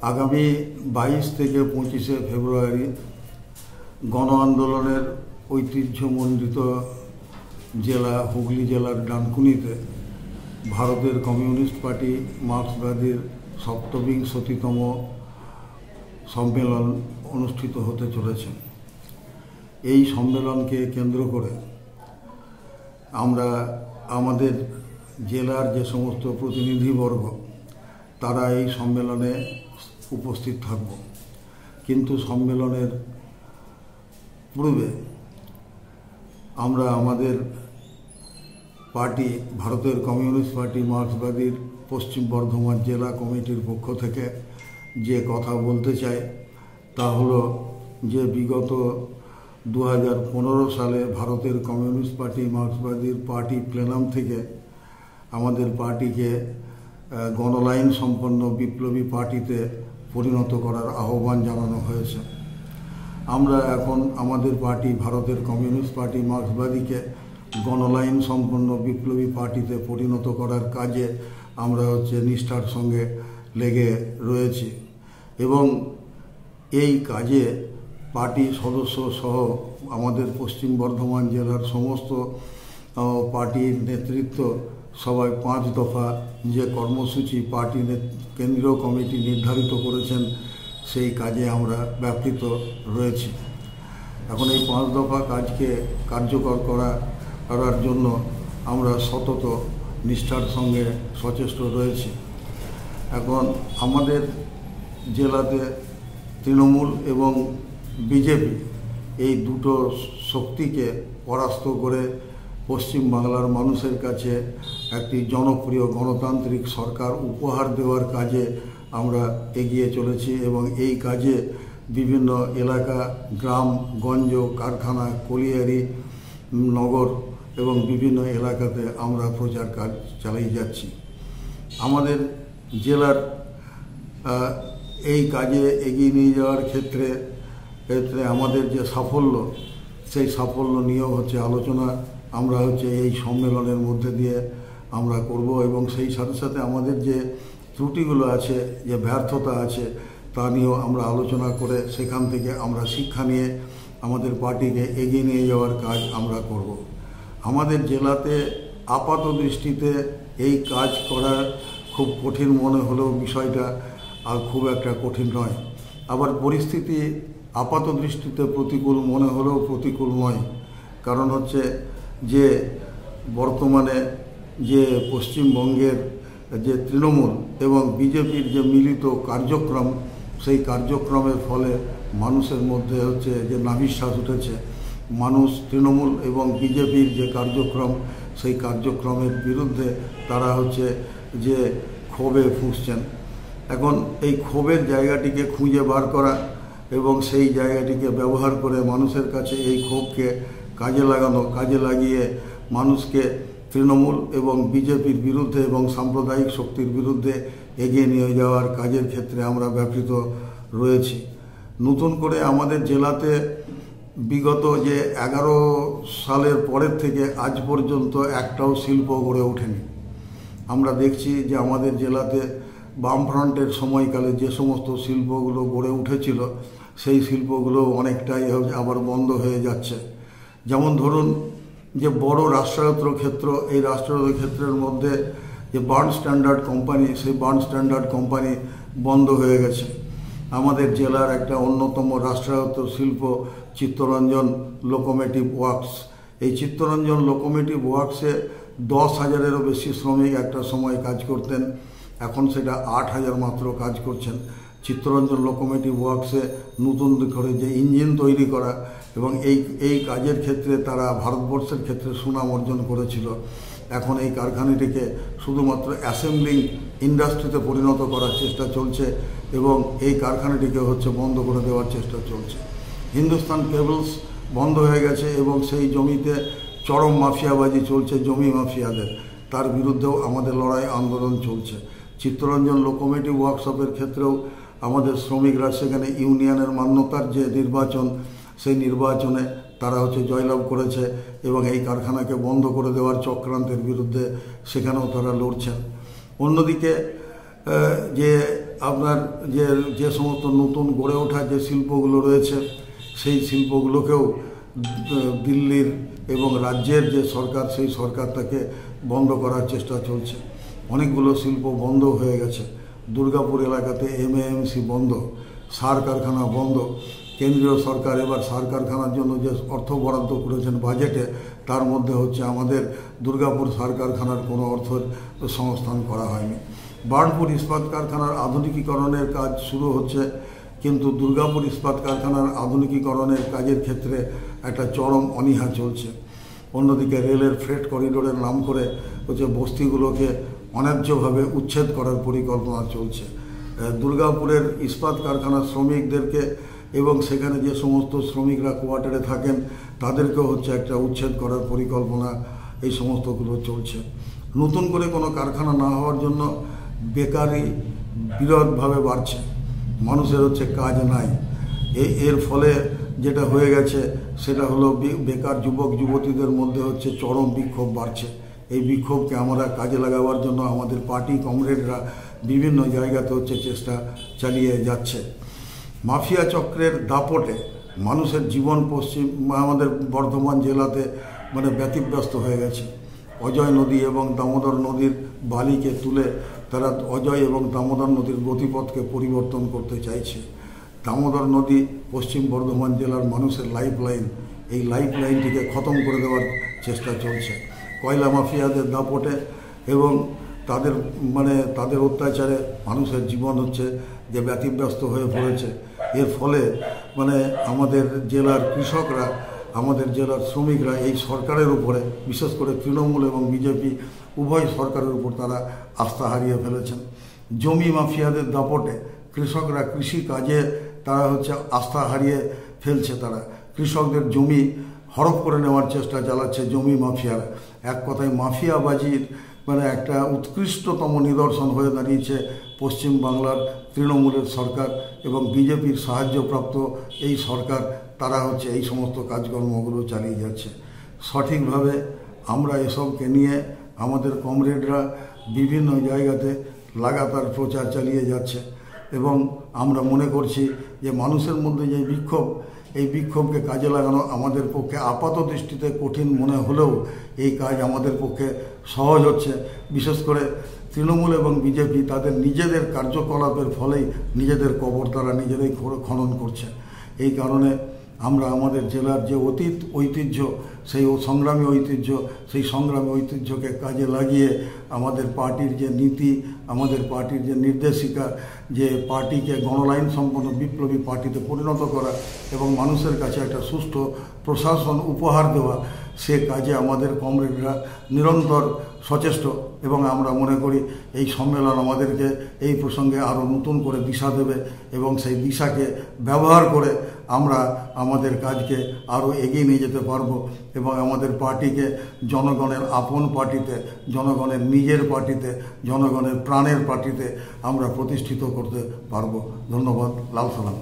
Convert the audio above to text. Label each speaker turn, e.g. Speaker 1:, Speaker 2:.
Speaker 1: আগামী 22 থেকে 25 ফেব্রুয়ারি গণ আন্দোলনের ঐতিহ্যমণ্ডিত জেলা হুগলি জেলার ডানকুনিতে ভারতের কমিউনিস্ট পার্টি মার্ক্সবাদীর সপ্তবিংশতিতম সম্মেলন অনুষ্ঠিত হতে চলেছে। এই সম্মেলনকে কেন্দ্র করে আমরা আমাদের জেলার যে সমস্ত প্রতিনিধিবর্গ তারা এই সম্মেলনে উপস্থিত থাকব। কিন্তু সম্মেলনের পূর্বে আমরা আমাদের পার্টি ভারতের কমিউনিস্ট পার্টি মার্ক্সবাদীর পশ্চিম বর্ধমান জেলা কমিটির পক্ষ থেকে যে কথা বলতে চাই তা হলো যে বিগত 2015 সালে ভারতের কমিউনিস্ট পার্টি মার্ক্সবাদীর পার্টি প্লেনাম থেকে আমাদের পার্টিকে গণলাইন সম্পন্ন বিপ্লবী পার্টিতে পরিণত করার আহ্বান জানানো হয়েছে। আমরা এখন আমাদের পার্টি ভারতের কমিউনিস্ট পার্টি মার্ক্সবাদীকে গণলাইন সম্পন্ন বিপ্লবী পার্টিতে পরিণত করার কাজে আমরা নিষ্ঠার সঙ্গে লেগে রয়েছি এবং এই কাজে পার্টি সদস্য সহ আমাদের পশ্চিম বর্ধমান জেলার সমস্ত পার্টির নেতৃত্ব সবাই 5 দফা যে কর্মসূচি পার্টি কেন্দ্রীয় কমিটি নির্ধারিত করেছেন সেই কাজে আমরা ব্যাপৃত রয়েছি। এখন এই 5 দফা কাজকে কার্যকর করার জন্য আমরা সতত নিষ্ঠার সঙ্গে সচেষ্ট রয়েছি। এখন আমাদের জেলাতে তৃণমূল এবং বিজেপি এই দুটো শক্তিকে পরাস্ত করে পশ্চিম বাংলার মানুষের কাছে একটি জনপ্রিয় গণতান্ত্রিক সরকার উপহার দেওয়ার কাজে আমরা এগিয়ে চলেছি এবং এই কাজে বিভিন্ন এলাকা, গ্রাম, গঞ্জ, কারখানা, কলিয়ারি, নগর এবং বিভিন্ন এলাকাতে আমরা প্রচার কাজ চালিয়ে যাচ্ছি। আমাদের জেলার এই কাজে এগিয়ে নিয়ে যাওয়ার ক্ষেত্রে আমাদের যে সাফল্য সেই সাফল্য নিয়েও আলোচনা আমরা এই সম্মেলনের মধ্যে দিয়ে আমরা করব এবং সেই সাথে সাথে আমাদের যে ত্রুটিগুলো আছে, যে ব্যর্থতা আছে তা নিয়েও আমরা আলোচনা করে সেখান থেকে আমরা শিক্ষা নিয়ে আমাদের পার্টিকে এগিয়ে নিয়ে যাওয়ার কাজ আমরা করব। আমাদের জেলাতে আপাত দৃষ্টিতে এই কাজ করা খুব কঠিন মনে হলেও বিষয়টা আর খুব একটা কঠিন নয়। আবার পরিস্থিতি আপাত দৃষ্টিতে প্রতিকূল মনে হলেও প্রতিকূল নয়। কারণ যে বর্তমানে যে পশ্চিমবঙ্গের যে তৃণমূল এবং বিজেপির যে মিলিত কার্যক্রম সেই কার্যক্রমের ফলে মানুষের মধ্যে যে নাভিশ্বাস উঠেছে। মানুষ তৃণমূল এবং বিজেপির যে কার্যক্রম সেই কার্যক্রমের বিরুদ্ধে তারা যে ক্ষোভে ফুঁসছেন। এখন এই ক্ষোভের জায়গাটিকে খুঁজে বার করা এবং সেই জায়গাটিকে ব্যবহার করে মানুষের কাছে এই ক্ষোভকে কাজে লাগিয়ে মানুষকে তৃণমূল এবং বিজেপির বিরুদ্ধে এবং সাম্প্রদায়িক শক্তির বিরুদ্ধে এগিয়ে নিয়ে যাওয়ার কাজের ক্ষেত্রে আমরা ব্যাপৃত রয়েছি। নতুন করে আমাদের জেলাতে বিগত যে 11 সালের পরের থেকে আজ পর্যন্ত একটাও শিল্প গড়ে ওঠেনি। আমরা দেখছি যে আমাদের জেলাতে বামফ্রন্টের সময়কালে যে সমস্ত শিল্পগুলো গড়ে উঠেছিল সেই শিল্পগুলো অনেকটাই আবার বন্ধ হয়ে যাচ্ছে। যেমন ধরুন যে বড় রাষ্ট্রায়ত্ত ক্ষেত্র, এই রাষ্ট্রায়ত্ত ক্ষেত্রের মধ্যে যে বার্ন স্ট্যান্ডার্ড কোম্পানি, সেই বার্ন স্ট্যান্ডার্ড কোম্পানি বন্ধ হয়ে গেছে। আমাদের জেলার একটা অন্যতম রাষ্ট্রায়ত্ত শিল্প চিত্তরঞ্জন লোকোমেটিভ ওয়ার্কস। এই চিত্তরঞ্জন লোকোমেটিভ ওয়ার্কসে 10,000-এরও বেশি শ্রমিক একটা সময় কাজ করতেন, এখন সেটা 8,000 মাত্র কাজ করছেন। চিত্তরঞ্জন লোকোমেটিভ ওয়ার্কসে নতুন করে যে ইঞ্জিন তৈরি করা এবং এই কাজের ক্ষেত্রে তারা ভারতবর্ষের ক্ষেত্রে সুনাম অর্জন করেছিল। এখন এই কারখানাটিকে শুধুমাত্র অ্যাসেম্বলিং ইন্ডাস্ট্রিতে পরিণত করার চেষ্টা চলছে এবং এই কারখানাটিকে বন্ধ করে দেওয়ার চেষ্টা চলছে। হিন্দুস্তান কেবলস বন্ধ হয়ে গেছে এবং সেই জমিতে চরম মাফিয়াবাজি চলছে জমি মাফিয়াদের, তার বিরুদ্ধেও আমাদের লড়াই আন্দোলন চলছে। চিত্তরঞ্জন লোকোমেটিভ ওয়ার্কশপের ক্ষেত্রেও আমাদের শ্রমিকরা সেখানে ইউনিয়নের মান্যতার যে নির্বাচন সেই নির্বাচনে তারা জয়লাভ করেছে এবং এই কারখানাকে বন্ধ করে দেওয়ার চক্রান্তের বিরুদ্ধে সেখানেও তারা লড়ছেন। অন্যদিকে যে আপনার যে সমস্ত নতুন গড়ে ওঠা যে শিল্পগুলো রয়েছে সেই শিল্পগুলোকেও দিল্লির এবং রাজ্যের যে সরকার সেই সরকার তাকে বন্ধ করার চেষ্টা চলছে। অনেকগুলো শিল্প বন্ধ হয়ে গেছে। দুর্গাপুর এলাকাতে এমএএমসি বন্ধ, সার কারখানা বন্ধ। কেন্দ্রীয় সরকার এবার সার কারখানার জন্য যে অর্থ বরাদ্দ করেছেন বাজেটে, তার মধ্যে হচ্ছে আমাদের দুর্গাপুর সার কারখানার কোনো অর্থের সংস্থান করা হয়নি। বার্নপুর ইস্পাত কারখানার আধুনিকীকরণের কাজ শুরু হচ্ছে, কিন্তু দুর্গাপুর ইস্পাত কারখানার আধুনিকীকরণের কাজের ক্ষেত্রে একটা চরম অনীহা চলছে। অন্যদিকে রেলের ফ্রেট করিডোরের নাম করে হচ্ছে বস্তিগুলোকে অন্যায্যভাবে উচ্ছেদ করার পরিকল্পনা চলছে। দুর্গাপুরের ইস্পাত কারখানার শ্রমিকদেরকে এবং সেখানে যে সমস্ত শ্রমিকরা কোয়ার্টারে থাকেন তাদেরকেও হচ্ছে একটা উচ্ছেদ করার পরিকল্পনা এই সমস্তগুলো চলছে। নতুন করে কোনো কারখানা না হওয়ার জন্য বেকারি বিরোধভাবে বাড়ছে, মানুষের হচ্ছে কাজ নাই। এর ফলে যেটা হয়ে গেছে সেটা হলো বেকার যুবক যুবতীদের মধ্যে হচ্ছে চরম বিক্ষোভ বাড়ছে। এই বিক্ষোভকে আমরা কাজে লাগাবার জন্য আমাদের পার্টি কমরেডরা বিভিন্ন জায়গাতে হচ্ছে চেষ্টা চালিয়ে যাচ্ছে। মাফিয়া চক্রের দাপটে মানুষের জীবন আমাদের বর্ধমান জেলাতে ব্যতিব্যস্ত হয়ে গেছে। অজয় নদী এবং দামোদর নদীর বালিকে তুলে তারা অজয় এবং দামোদর নদীর গতিপথকে পরিবর্তন করতে চাইছে। দামোদর নদী পশ্চিম বর্ধমান জেলার মানুষের লাইফ লাইন, এই লাইফ লাইনটিকে খতম করে দেওয়ার চেষ্টা চলছে। কয়লা মাফিয়াদের দাপটে এবং তাদের অত্যাচারে মানুষের জীবন হচ্ছে যে ব্যতিব্যস্ত হয়ে পড়েছে। এর ফলে আমাদের জেলার কৃষকরা, আমাদের জেলার শ্রমিকরা এই সরকারের উপরে, বিশেষ করে তৃণমূল এবং বিজেপি উভয় সরকারের উপর তারা আস্থা হারিয়ে ফেলেছেন। জমি মাফিয়াদের দাপটে কৃষকরা কৃষি কাজে তারা হচ্ছে আস্থা হারিয়ে ফেলছে। তারা কৃষকদের জমি হড়প করে নেওয়ার চেষ্টা চালাচ্ছে জমি মাফিয়ারা। এক কথায় মাফিয়াবাজির একটা উৎকৃষ্টতম নিদর্শন হয়ে দাঁড়িয়েছে পশ্চিম বাংলার তৃণমূলের সরকার এবং বিজেপির সাহায্যপ্রাপ্ত এই সরকার। তারা হচ্ছে এই সমস্ত কাজকর্মগুলো চালিয়ে যাচ্ছে। সঠিকভাবে আমরা এসবকে নিয়ে আমাদের কমরেডরা বিভিন্ন জায়গাতে লাগাতার প্রচার চালিয়ে যাচ্ছে এবং আমরা মনে করছি যে মানুষের মধ্যে যে বিক্ষোভ, এই বিক্ষোভকে কাজে লাগানো আমাদের পক্ষে আপাত দৃষ্টিতে কঠিন মনে হলেও এই কাজ আমাদের পক্ষে সহজ হচ্ছে। বিশেষ করে তৃণমূল এবং বিজেপি তাদের নিজেদের কার্যকলাপের ফলেই নিজেদের কবর তারা নিজেরাই খনন করছে। এই কারণে আমরা আমাদের জেলার যে অতীত ঐতিহ্য, সেই সংগ্রামী ঐতিহ্যকে কাজে লাগিয়ে আমাদের পার্টির যে নীতি, আমাদের পার্টির যে নির্দেশিকা, যে পার্টিকে গণলাইন সম্পন্ন বিপ্লবী পার্টিতে পরিণত করা এবং মানুষের কাছে একটা সুষ্ঠু প্রশাসন উপহার দেওয়া, সে কাজে আমাদের কমরেডরা নিরন্তর সচেষ্ট এবং আমরা মনে করি এই সম্মেলন আমাদেরকে এই প্রসঙ্গে আরও নতুন করে দিশা দেবে এবং সেই দিশাকে ব্যবহার করে আমরা আমাদের কাজকে আরও এগিয়ে নিয়ে যেতে পারবো এবং আমাদের পার্টিকে জনগণের আপন পার্টিতে, জনগণের নিজের পার্টিতে, জনগণের প্রাণের পার্টিতে আমরা প্রতিষ্ঠিত করতে পারবো। ধন্যবাদ। লাল সালাম।